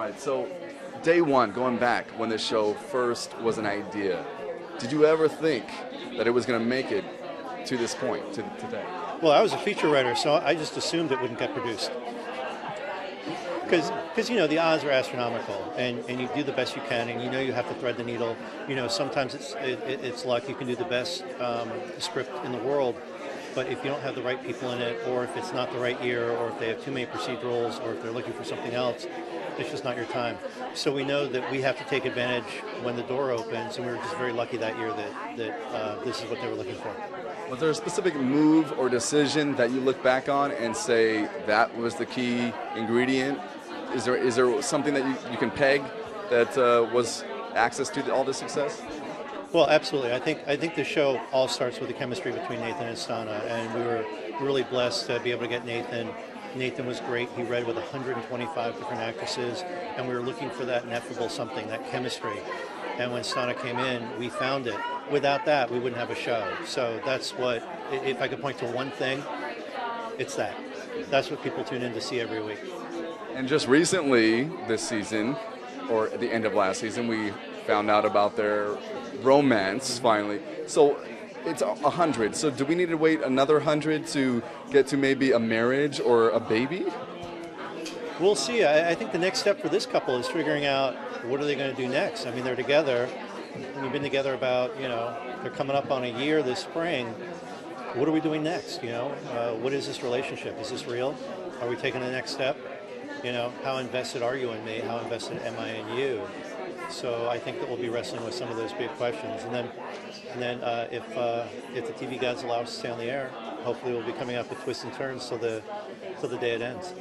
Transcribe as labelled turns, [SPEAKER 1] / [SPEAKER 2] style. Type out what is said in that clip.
[SPEAKER 1] right, so day one, going back when the show first was an idea, did you ever think that it was going to make it to this point, to today?
[SPEAKER 2] Well, I was a feature writer, so I just assumed it wouldn't get produced. Because the odds are astronomical, and you do the best you can, and you have to thread the needle. Sometimes it's luck. You can do the best script in the world, but if you don't have the right people in it, or if it's not the right year, or if they have too many procedurals, or if they're looking for something else, it's just not your time. So we know that we have to take advantage when the door opens, and we were just very lucky that year that this is what they were looking for.
[SPEAKER 1] Was there a specific move or decision that you look back on and say that was the key ingredient? Is there something that you can peg that was access to all this success?
[SPEAKER 2] Well, absolutely. I think the show all starts with the chemistry between Nathan and Stana, and we were really blessed to be able to get Nathan. Nathan was great. He read with 125 different actresses, and we were looking for that ineffable something, that chemistry. And when Stana came in, we found it. Without that, we wouldn't have a show. So that's what, if I could point to one thing, it's that. That's what people tune in to see every week.
[SPEAKER 1] And just recently, this season, or at the end of last season, we found out about their romance finally. So it's 100. So do we need to wait another 100 to get to maybe a marriage or a baby?
[SPEAKER 2] We'll see. I think the next step for this couple is figuring out what are they going to do next. I mean, they're together. We've been together about, they're coming up on a year this spring. What are we doing next? What is this relationship? Is this real? Are we taking the next step? How invested are you in me? How invested am I in you? So I think that we'll be wrestling with some of those big questions. And then if the TV gods allow us to stay on the air, hopefully we'll be coming up with twists and turns till the day it ends.